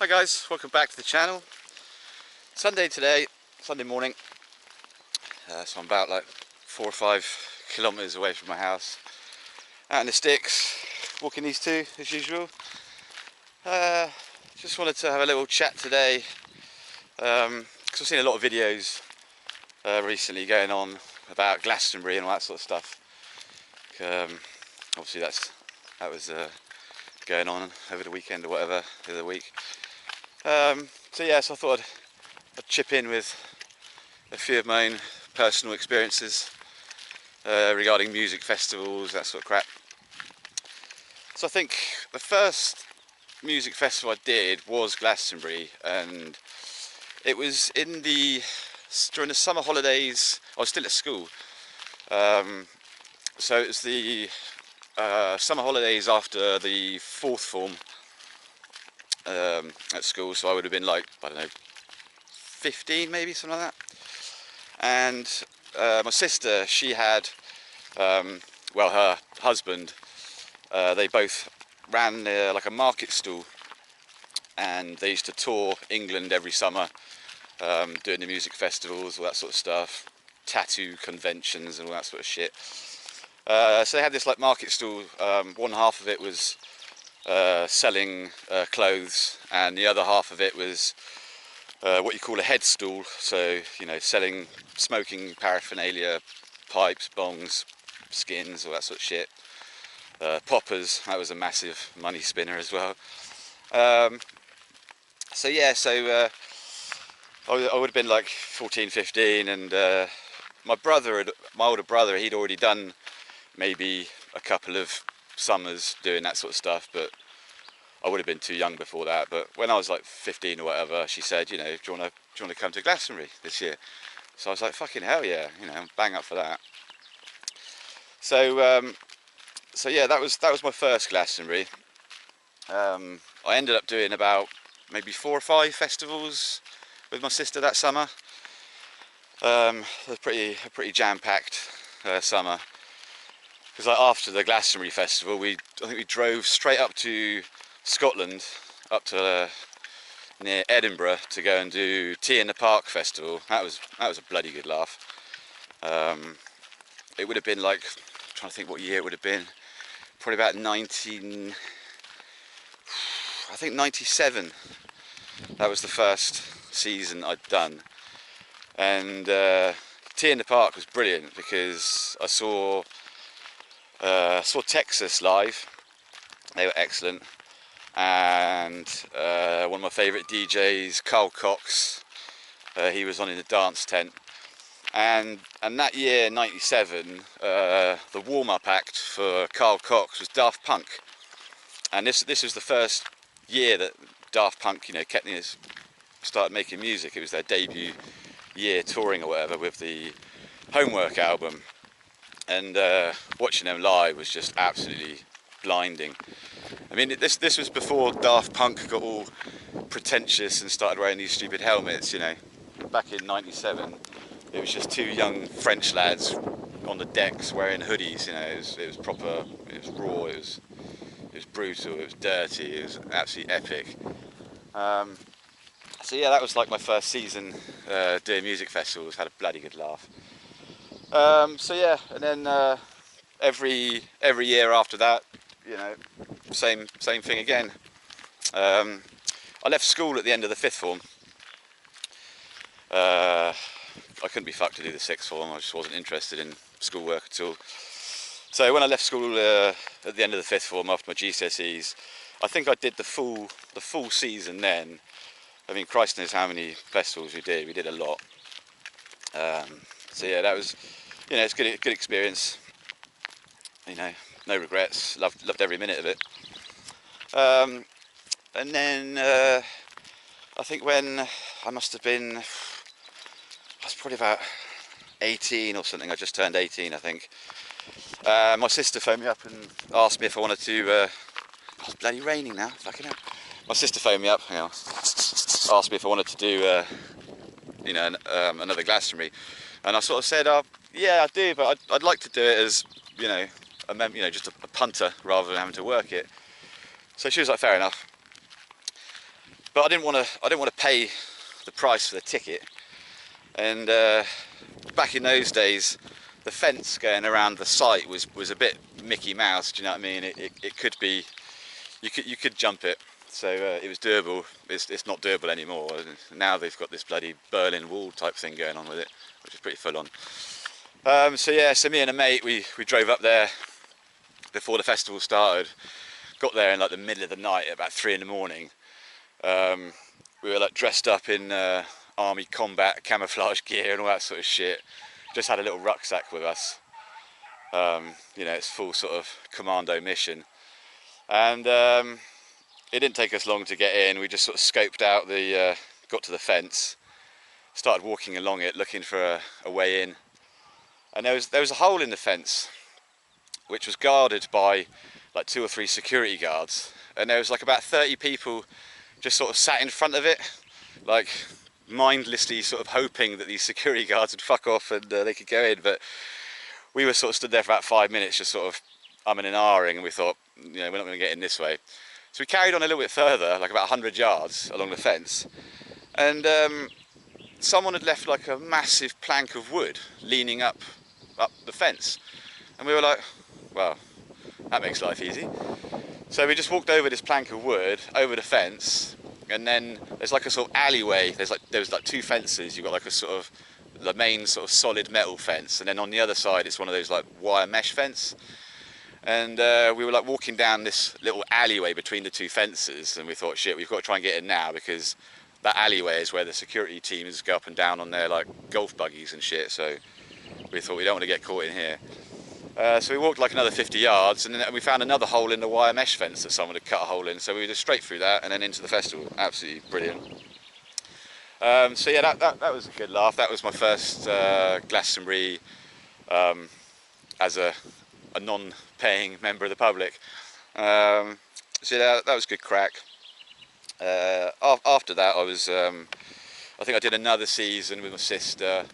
Hi guys, welcome back to the channel. Sunday today, Sunday morning. So I'm about like 4 or 5 kilometres away from my house. Out in the sticks, walking these two as usual. Just wanted to have a little chat today because I've seen a lot of videos recently going on about Glastonbury and all that sort of stuff. Obviously that was going on over the weekend or whatever, the other week. So I thought I'd chip in with a few of my own personal experiences regarding music festivals, that sort of crap. So I think the first music festival I did was Glastonbury, and it was during the summer holidays. I was still at school, so it was the summer holidays after the fourth form at school, so I would have been like, I don't know, 15 maybe, something like that. And my sister, she had, her husband, they both ran like a market stall, and they used to tour England every summer, doing the music festivals, all that sort of stuff, tattoo conventions and all that sort of shit. So they had this like market stall. One half of it was selling clothes, and the other half of it was what you call a head stall. So, you know, selling smoking paraphernalia, pipes, bongs, skins, all that sort of shit. Poppers, that was a massive money spinner as well. I would have been like 14, 15, and my older brother, he'd already done maybe a couple of summers doing that sort of stuff, but I would have been too young before that. But when I was like 15 or whatever, she said, you know, do you want to come to Glastonbury this year? So I was like, fucking hell yeah, you know, I'm bang up for that. So that was my first Glastonbury. I ended up doing about maybe 4 or 5 festivals with my sister that summer. It was a pretty jam-packed summer. Because like after the Glastonbury festival, I think we drove straight up to Scotland, up to near Edinburgh, to go and do Tea in the Park festival. That was a bloody good laugh. It would have been like, I'm trying to think what year it would have been. Probably about 97. That was the first season I'd done, and Tea in the Park was brilliant because I saw Texas live. They were excellent, and one of my favourite DJs, Carl Cox, he was on in the dance tent, and that year, 97, the warm-up act for Carl Cox was Daft Punk, and this was the first year that Daft Punk, you know, started making music. It was their debut year touring or whatever with the Homework album, and watching them live was just absolutely blinding. I mean, this was before Daft Punk got all pretentious and started wearing these stupid helmets, you know. Back in 97, it was just 2 young French lads on the decks wearing hoodies, you know. It was proper, it was raw, it was brutal, it was dirty, it was absolutely epic. That was like my first season doing music festivals. Had a bloody good laugh. And then every year after that, you know, same thing again. I left school at the end of the 5th form. I couldn't be fucked to do the 6th form. I just wasn't interested in schoolwork at all. So when I left school at the end of the 5th form after my GCSEs, I think I did the full season then. I mean, Christ knows how many festivals we did. We did a lot. That was, you know, it's good experience. You know, no regrets. Loved every minute of it. And then I think when I must have been, I was probably about 18 or something. I just turned 18, I think. My sister phoned me up and asked me if I wanted to. It's bloody raining now. Fucking hell. My sister phoned me up, you know, asked me if I wanted to do, another Glastonbury, and I sort of said, yeah, I do, but I'd like to do it as, you know, just a punter rather than having to work it. So she was like, fair enough. but I didn't want to pay the price for the ticket. And back in those days, the fence going around the site was a bit Mickey Mouse. Do you know what I mean? It could be, you could jump it, so it was doable. It's not doable anymore. Now they've got this bloody Berlin Wall type thing going on with it, which is pretty full on. So yeah, so me and a mate, we drove up there before the festival started. Got there in like the middle of the night at about 3 in the morning. We were like dressed up in army combat camouflage gear and all that sort of shit. Just had a little rucksack with us. You know, it's full sort of commando mission. And it didn't take us long to get in. We just sort of scoped out got to the fence, started walking along it, looking for a way in. And there was a hole in the fence, which was guarded by like 2 or 3 security guards. And there was like about 30 people just sort of sat in front of it, like mindlessly sort of hoping that these security guards would fuck off and they could go in. But we were sort of stood there for about 5 minutes just sort of umming and ahhing, and we thought, you know, we're not going to get in this way. So we carried on a little bit further, like about 100 yards along the fence, and someone had left like a massive plank of wood leaning up the fence, and we were like, well, that makes life easy. So we just walked over this plank of wood, over the fence, and then there's like a sort of alleyway. There was like 2 fences. You've got like a sort of the main sort of solid metal fence, and then on the other side it's one of those like wire mesh fence. And we were like walking down this little alleyway between the 2 fences, and we thought, shit, we've got to try and get in now, because that alleyway is where the security teams go up and down on their like golf buggies and shit. So we thought, we don't want to get caught in here. So we walked like another 50 yards, and then we found another hole in the wire mesh fence that someone had cut a hole in. So we were just straight through that and then into the festival. Absolutely brilliant. So yeah, that was a good laugh. That was my first Glastonbury as a non-paying member of the public. So yeah, that was good crack. After that, I think I did another season with my sister.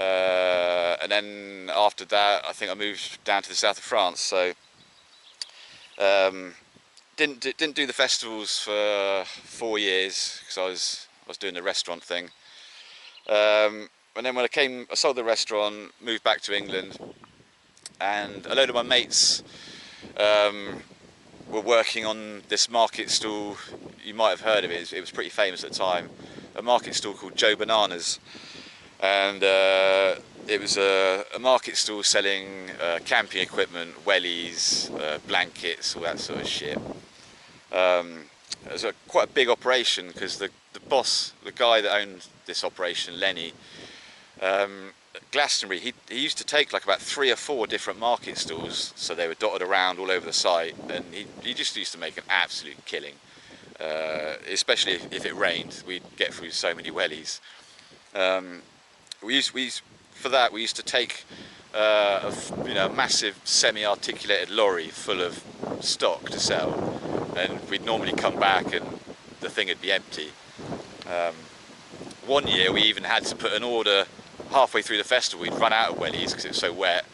And then after that, I think I moved down to the south of France. So didn't do the festivals for 4 years because I was doing the restaurant thing. And then when I sold the restaurant, moved back to England, and a load of my mates were working on this market stall. You might have heard of it. It was pretty famous at the time. A market stall called Joe Bananas. And it was a market stall selling camping equipment, wellies, blankets, all that sort of shit. It was quite a big operation, because the boss, the guy that owned this operation, Lenny, Glastonbury, he used to take like about 3 or 4 different market stalls, so they were dotted around all over the site, and he just used to make an absolute killing. Especially if it rained, we'd get through so many wellies. We used to take a massive semi-articulated lorry full of stock to sell, and we'd normally come back and the thing would be empty. One year we even had to put an order halfway through the festival. We'd run out of wellies because it was so wet,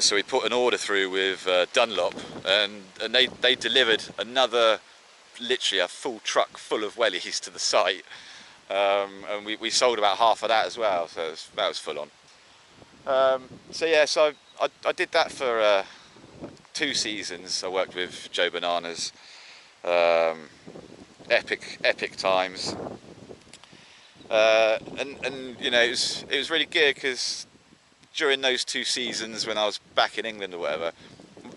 so we put an order through with Dunlop, and they delivered literally a full truck full of wellies to the site. And we sold about half of that as well, so that was full on. So yeah, so I did that for 2 seasons. I worked with Joe Bananas. Epic times. And you know, it was really good, because during those 2 seasons when I was back in England or whatever,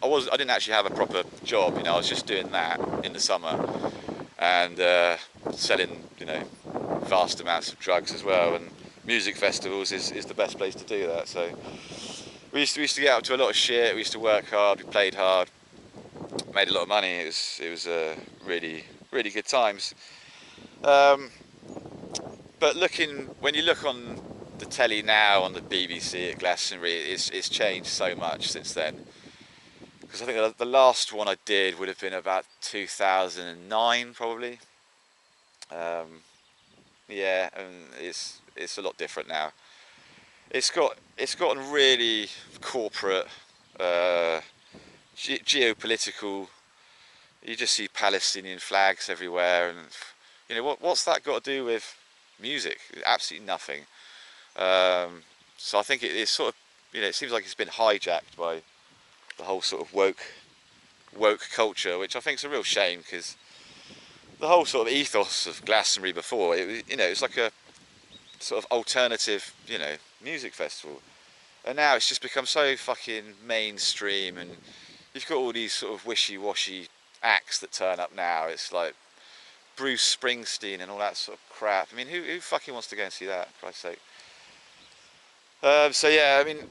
I didn't actually have a proper job. You know, I was just doing that in the summer and selling, you know, vast amounts of drugs as well. And music festivals is the best place to do that. So we used to get up to a lot of shit. We used to work hard. We played hard. Made a lot of money. It was really good times. But when you look on the telly now on the BBC at Glastonbury, it's changed so much since then. Because I think the last one I did would have been about 2009 probably. Yeah, and it's a lot different now. It's gotten really corporate, geopolitical. You just see Palestinian flags everywhere, and You know, what's that got to do with music? Absolutely nothing. So I think it's sort of, you know, it seems like it's been hijacked by the whole sort of woke culture, which I think is a real shame, because the whole sort of ethos of Glastonbury before, you know, it's like a sort of alternative, you know, music festival, and now it's just become so fucking mainstream, and you've got all these sort of wishy-washy acts that turn up now. It's like Bruce Springsteen and all that sort of crap. I mean, who fucking wants to go and see that, for Christ's sake? So yeah, I mean,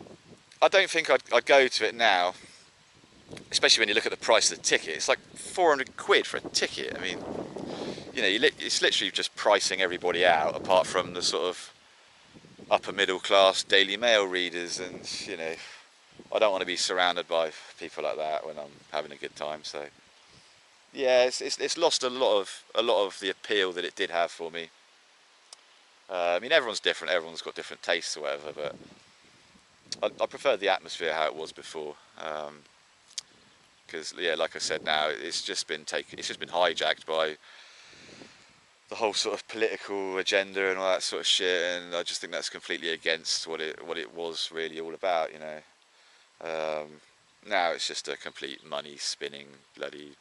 I don't think I'd go to it now, especially when you look at the price of the ticket. It's like 400 quid for a ticket. I mean, you know, it's literally just pricing everybody out, apart from the sort of upper middle class Daily Mail readers, and you know, I don't want to be surrounded by people like that when I'm having a good time. So yeah, it's lost a lot of the appeal that it did have for me. I mean, everyone's different, everyone's got different tastes or whatever, but I prefer the atmosphere how it was before. Because yeah, like I said, now it's just been hijacked by the whole sort of political agenda and all that sort of shit, and I just think that's completely against what it was really all about, you know. Now it's just a complete money spinning bloody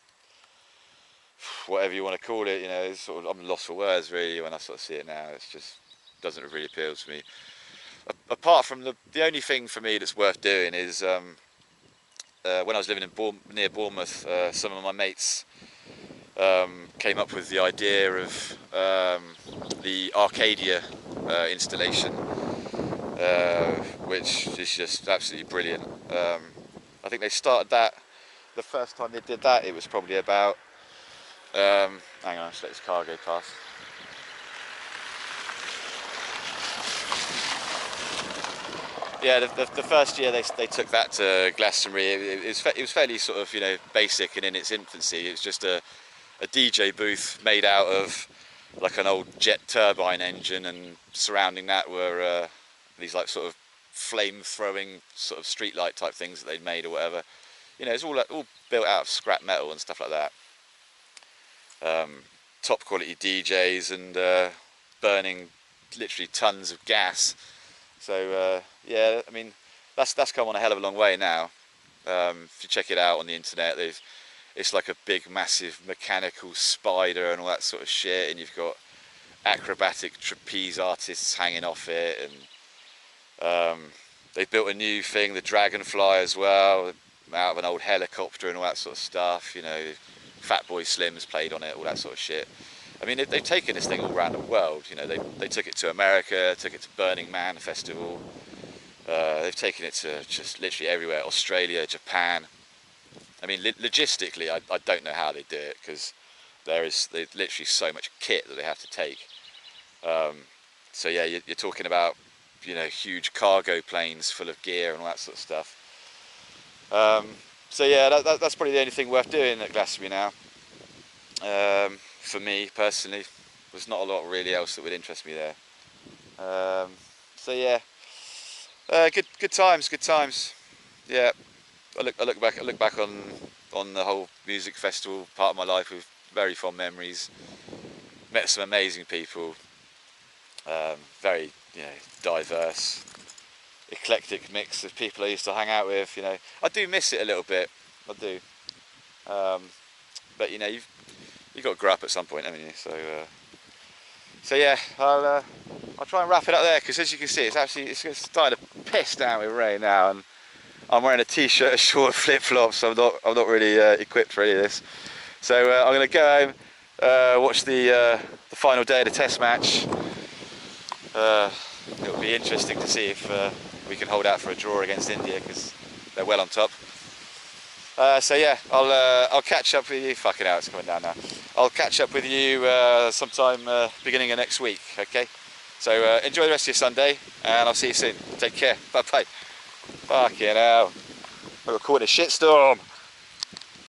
whatever you want to call it, you know. It's sort of, I'm lost for words really when I sort of see it now. It's just doesn't really appeal to me. Apart from the only thing for me that's worth doing is when I was living near Bournemouth, some of my mates came up with the idea of the Arcadia installation, which is just absolutely brilliant. I think they started that, the first time they did that, it was probably about, hang on, let's let this car go past. Yeah, the first year they took that to Glastonbury, it was fairly sort of, you know, basic and in its infancy. It was just a DJ booth made out of like an old jet turbine engine, and surrounding that were these like sort of flame throwing sort of streetlight type things that they'd made or whatever. You know, it's all built out of scrap metal and stuff like that. Top quality DJs and burning literally tons of gas. So yeah, I mean, that's come on a hell of a long way now. If you check it out on the internet, it's like a big massive mechanical spider and all that sort of shit, and you've got acrobatic trapeze artists hanging off it, and they built a new thing, the Dragonfly, as well, out of an old helicopter and all that sort of stuff. You know, Fatboy Slim's played on it, all that sort of shit. I mean, they've taken this thing all around the world. You know, they took it to America, took it to Burning Man Festival. They've taken it to just literally everywhere, Australia, Japan. I mean, logistically, I don't know how they do it, because there's literally so much kit that they have to take. So yeah, you're talking about, you know, huge cargo planes full of gear and all that sort of stuff. So yeah, that's probably the only thing worth doing at Glastonbury now. For me personally, there's not a lot really else that would interest me there. So yeah, good times. Yeah, I look back on the whole music festival part of my life with very fond memories. Met some amazing people, very, you know, diverse, eclectic mix of people I used to hang out with. You know, I do miss it a little bit. I do. But you know, you've got to grow up at some point, haven't you? So yeah, I'll try and wrap it up there, because as you can see, it's starting to piss down with rain now, and I'm wearing a t-shirt, a short, flip-flops, so I'm not really equipped for any of this. So I'm going to go home, watch the final day of the test match. It'll be interesting to see if we can hold out for a draw against India, because they're well on top. So yeah, I'll catch up with you. Fucking hell, it's coming down now. I'll catch up with you sometime beginning of next week. Okay. So enjoy the rest of your Sunday, and I'll see you soon. Take care. Bye bye. Fucking hell. We're caught in a shitstorm.